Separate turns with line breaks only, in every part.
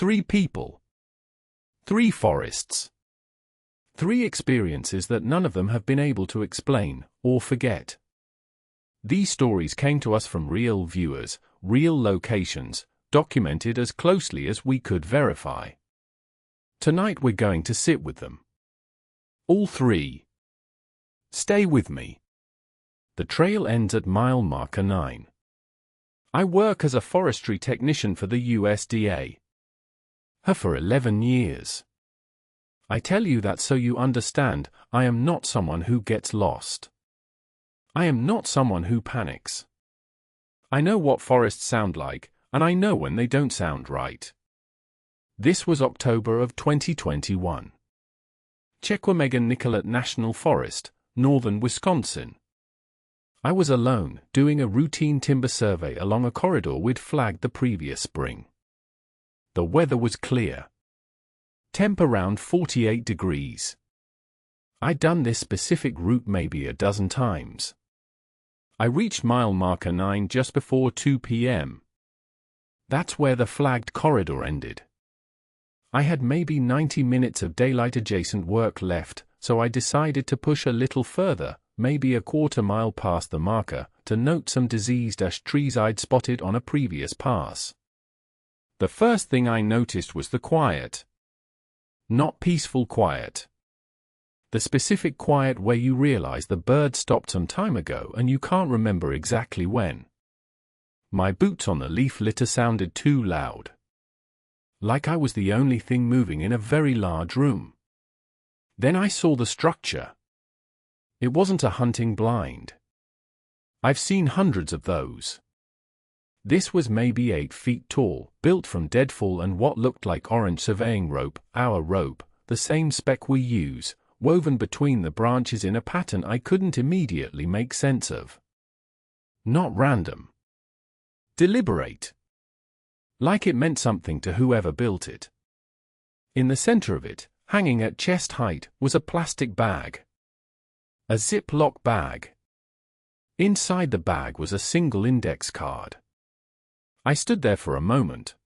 3 people. 3 forests. 3 experiences that none of them have been able to explain or forget. These stories came to us from real viewers, real locations, documented as closely as we could verify. Tonight we're going to sit with them. All 3. Stay with me. The trail ends at mile marker 9. I work as a forestry technician for the USDA. For 11 years. I tell you that so you understand, I am not someone who gets lost. I am not someone who panics. I know what forests sound like, and I know when they don't sound right. This was October of 2021. Chequamegon-Nicolet National Forest, northern Wisconsin. I was alone, doing a routine timber survey along a corridor we'd flagged the previous spring. The weather was clear. Temp around 48 degrees. I'd done this specific route maybe a dozen times. I reached mile marker 9 just before 2 p.m. That's where the flagged corridor ended. I had maybe 90 minutes of daylight-adjacent work left, so I decided to push a little further, maybe a quarter mile past the marker, to note some diseased ash trees I'd spotted on a previous pass. The first thing I noticed was the quiet. Not peaceful quiet. The specific quiet where you realize the bird stopped some time ago and you can't remember exactly when. My boots on the leaf litter sounded too loud. Like I was the only thing moving in a very large room. Then I saw the structure. It wasn't a hunting blind. I've seen hundreds of those. This was maybe 8 feet tall, built from deadfall and what looked like orange surveying rope, our rope, the same spec we use, woven between the branches in a pattern I couldn't immediately make sense of. Not random. Deliberate. Like it meant something to whoever built it. In the center of it, hanging at chest height, was a plastic bag. A Ziploc bag. Inside the bag was a single index card. I stood there for a moment.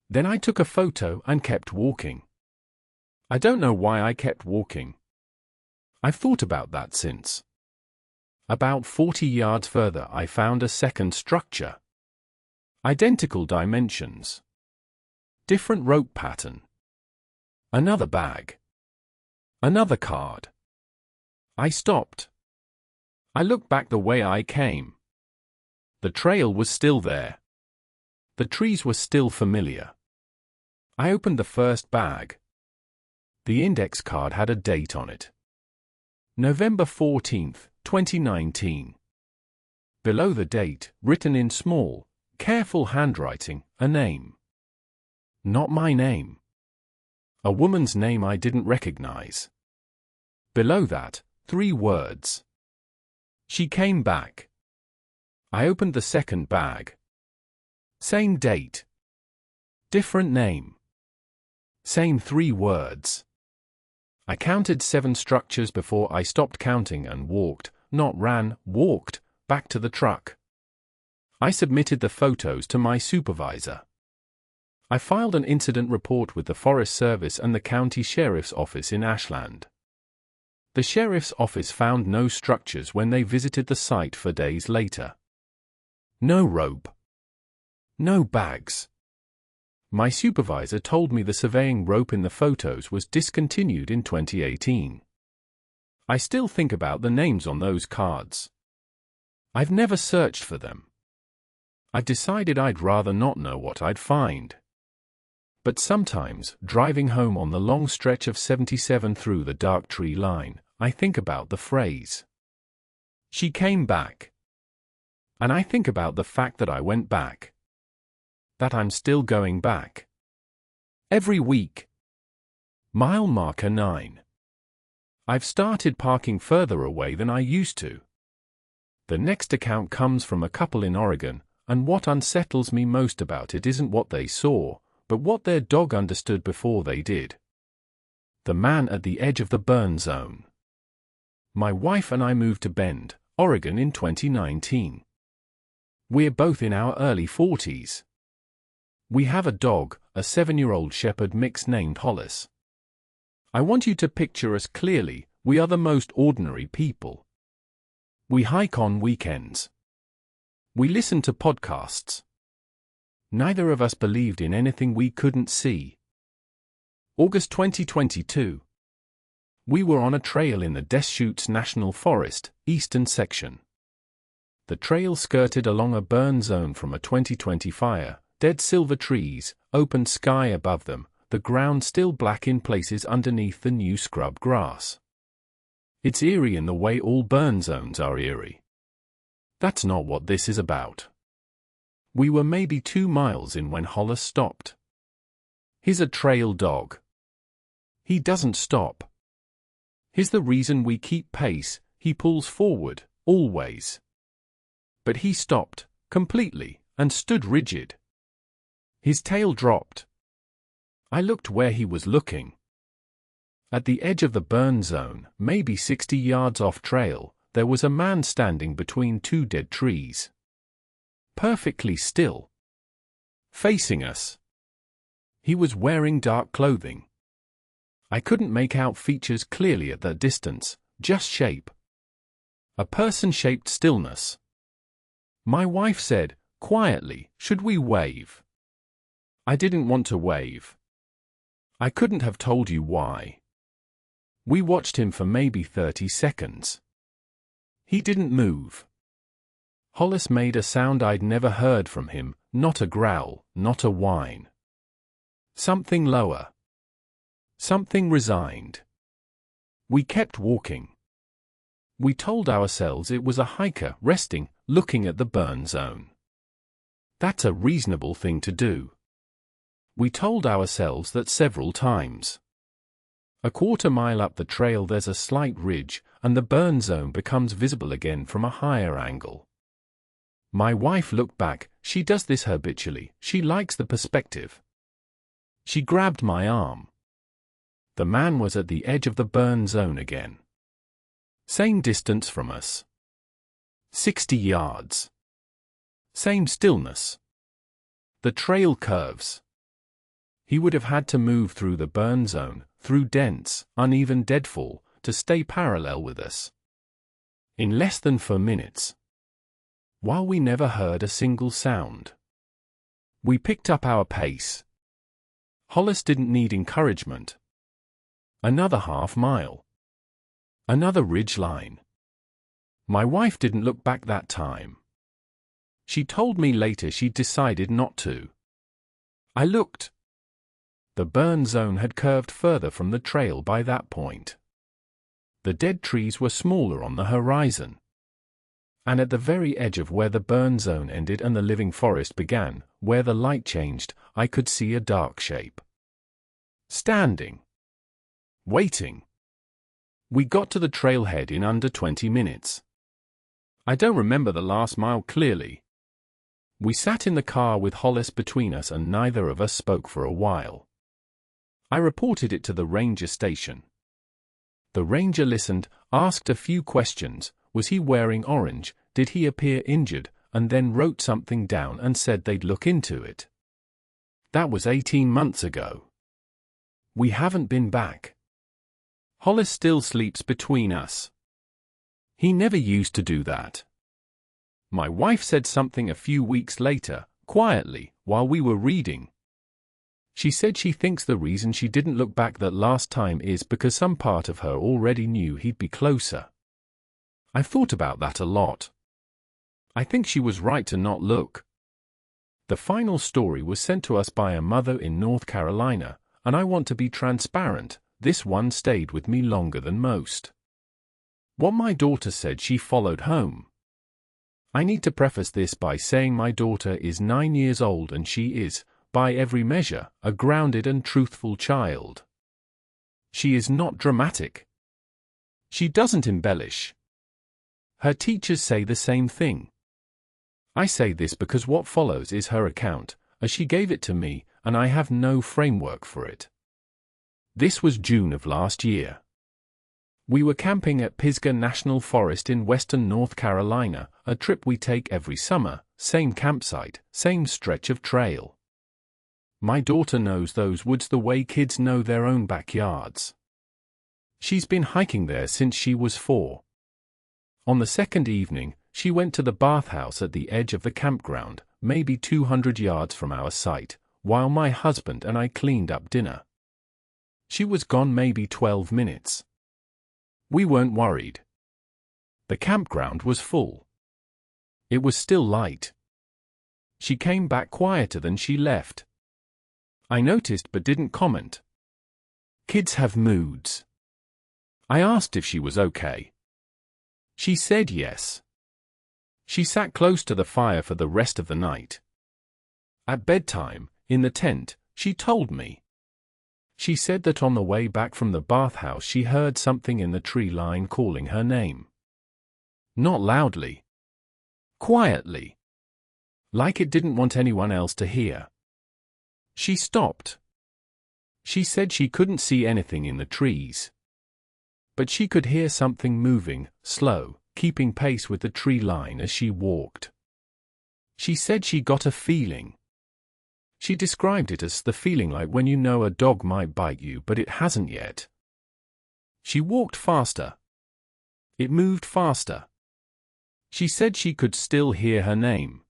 Then I took a photo and kept walking. I don't know why I kept walking. I've thought about that since. About 40 yards further I found a second structure. Identical dimensions. Different rope pattern. Another bag. Another card. I stopped. I looked back the way I came. The trail was still there. The trees were still familiar. I opened the first bag. The index card had a date on it. November 14th, 2019. Below the date, written in small, careful handwriting, a name. Not my name. A woman's name I didn't recognize. Below that, 3 words. She came back. I opened the second bag. Same date. Different name. Same 3 words. I counted 7 structures before I stopped counting and walked, not ran, walked, back to the truck. I submitted the photos to my supervisor. I filed an incident report with the Forest Service and the county sheriff's office in Ashland. The sheriff's office found no structures when they visited the site for days later. No rope. No bags. My supervisor told me the surveying rope in the photos was discontinued in 2018. I still think about the names on those cards. I've never searched for them. I've decided I'd rather not know what I'd find. But sometimes, driving home on the long stretch of 77 through the dark tree line, I think about the phrase. She came back. And I think about the fact that I went back. That I'm still going back. Every week. Mile marker 9. I've started parking further away than I used to. The next account comes from a couple in Oregon, and what unsettles me most about it isn't what they saw, but what their dog understood before they did. The man at the edge of the burn zone. My wife and I moved to Bend, Oregon in 2019. We're both in our early 40s. We have a dog, a 7-year-old shepherd mix named Hollis. I want you to picture us clearly. We are the most ordinary people. We hike on weekends. We listen to podcasts. Neither of us believed in anything we couldn't see. August 2022. We were on a trail in the Deschutes National Forest, eastern section. The trail skirted along a burn zone from a 2020 fire, dead silver trees, open sky above them, the ground still black in places underneath the new scrub grass. It's eerie in the way all burn zones are eerie. That's not what this is about. We were maybe 2 miles in when Hollis stopped. He's a trail dog. He doesn't stop. He's the reason we keep pace. He pulls forward, always. But he stopped, completely, and stood rigid. His tail dropped. I looked where he was looking. At the edge of the burn zone, maybe 60 yards off trail, there was a man standing between 2 dead trees. Perfectly still. Facing us. He was wearing dark clothing. I couldn't make out features clearly at that distance, just shape. A person-shaped stillness. My wife said, quietly, "Should we wave?" I didn't want to wave. I couldn't have told you why. We watched him for maybe 30 seconds. He didn't move. Hollis made a sound I'd never heard from him, not a growl, not a whine. Something lower. Something resigned. We kept walking. We told ourselves it was a hiker resting, looking at the burn zone. That's a reasonable thing to do. We told ourselves that several times. A quarter-mile up the trail there's a slight ridge, and the burn zone becomes visible again from a higher angle. My wife looked back. She does this habitually. She likes the perspective. She grabbed my arm. The man was at the edge of the burn zone again. Same distance from us. 60 yards. Same stillness. The trail curves. He would have had to move through the burn zone, through dense, uneven deadfall, to stay parallel with us. In less than 4 minutes. While we never heard a single sound. We picked up our pace. Hollis didn't need encouragement. Another half-mile. Another ridge line. My wife didn't look back that time. She told me later she'd decided not to. I looked. The burn zone had curved further from the trail by that point. The dead trees were smaller on the horizon. And at the very edge of where the burn zone ended and the living forest began, where the light changed, I could see a dark shape. Standing. Waiting. We got to the trailhead in under 20 minutes. I don't remember the last mile clearly. We sat in the car with Hollis between us and neither of us spoke for a while. I reported it to the ranger station. The ranger listened, asked a few questions. Was he wearing orange? Did he appear injured? And then wrote something down and said they'd look into it. That was 18 months ago. We haven't been back. Hollis still sleeps between us. He never used to do that. My wife said something a few weeks later, quietly, while we were reading. She said she thinks the reason she didn't look back that last time is because some part of her already knew he'd be closer. I've thought about that a lot. I think she was right to not look. The final story was sent to us by a mother in North Carolina, and I want to be transparent, this one stayed with me longer than most. What my daughter said she followed home. I need to preface this by saying my daughter is 9 years old and she is, by every measure, a grounded and truthful child. She is not dramatic. She doesn't embellish. Her teachers say the same thing. I say this because what follows is her account, as she gave it to me, and I have no framework for it. This was June of last year. We were camping at Pisgah National Forest in western North Carolina, a trip we take every summer, same campsite, same stretch of trail. My daughter knows those woods the way kids know their own backyards. She's been hiking there since she was 4. On the second evening, she went to the bathhouse at the edge of the campground, maybe 200 yards from our site, while my husband and I cleaned up dinner. She was gone maybe 12 minutes. We weren't worried. The campground was full. It was still light. She came back quieter than she left. I noticed but didn't comment. Kids have moods. I asked if she was okay. She said yes. She sat close to the fire for the rest of the night. At bedtime, in the tent, she told me. She said that on the way back from the bathhouse she heard something in the tree line calling her name. Not loudly. Quietly. Like it didn't want anyone else to hear. She stopped. She said she couldn't see anything in the trees. But she could hear something moving, slow, keeping pace with the tree line as she walked. She said she got a feeling. She described it as the feeling like when you know a dog might bite you but it hasn't yet. She walked faster. It moved faster. She said she could still hear her name.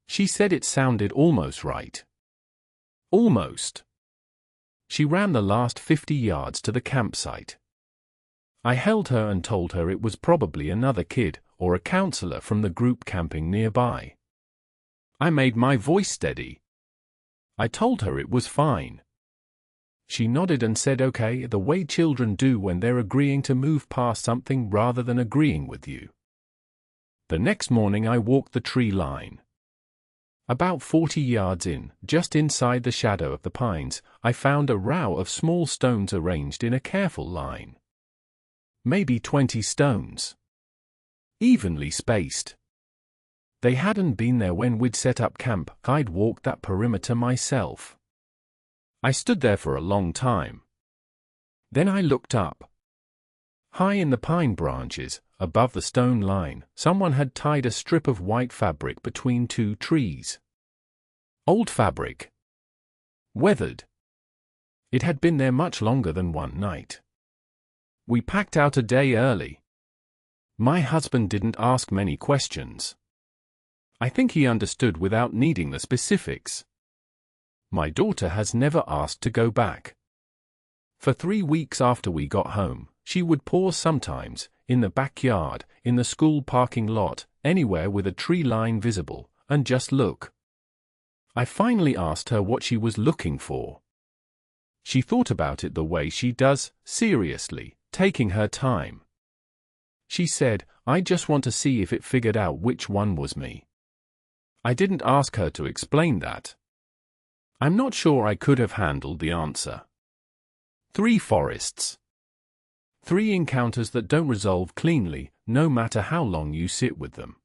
She said it sounded almost right. Almost. She ran the last 50 yards to the campsite. I held her and told her it was probably another kid or a counselor from the group camping nearby. I made my voice steady. I told her it was fine. She nodded and said okay, the way children do when they're agreeing to move past something rather than agreeing with you. The next morning I walked the tree line. About 40 yards in, just inside the shadow of the pines, I found a row of small stones arranged in a careful line. Maybe 20 stones. Evenly spaced. They hadn't been there when we'd set up camp. I'd walked that perimeter myself. I stood there for a long time. Then I looked up. High in the pine branches, above the stone line, someone had tied a strip of white fabric between 2 trees. Old fabric. Weathered. It had been there much longer than one night. We packed out a day early. My husband didn't ask many questions. I think he understood without needing the specifics. My daughter has never asked to go back. For 3 weeks after we got home, she would pause sometimes, in the backyard, in the school parking lot, anywhere with a tree line visible, and just look. I finally asked her what she was looking for. She thought about it the way she does, seriously, taking her time. She said, I just want to see if it figured out which one was me. I didn't ask her to explain that. I'm not sure I could have handled the answer. 3 forests. 3 encounters that don't resolve cleanly, no matter how long you sit with them.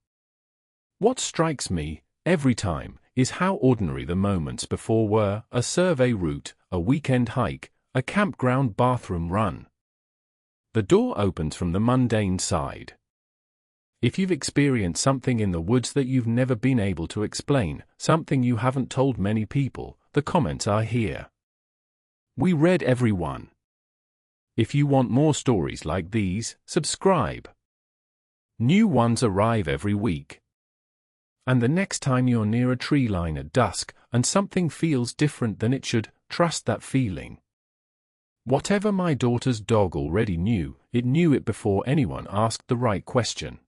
What strikes me, every time, is how ordinary the moments before were: a survey route, a weekend hike, a campground bathroom run. The door opens from the mundane side. If you've experienced something in the woods that you've never been able to explain, something you haven't told many people, the comments are here. We read every one. If you want more stories like these, subscribe. New ones arrive every week. And the next time you're near a tree line at dusk, and something feels different than it should, trust that feeling. Whatever my daughter's dog already knew, it knew it before anyone asked the right question.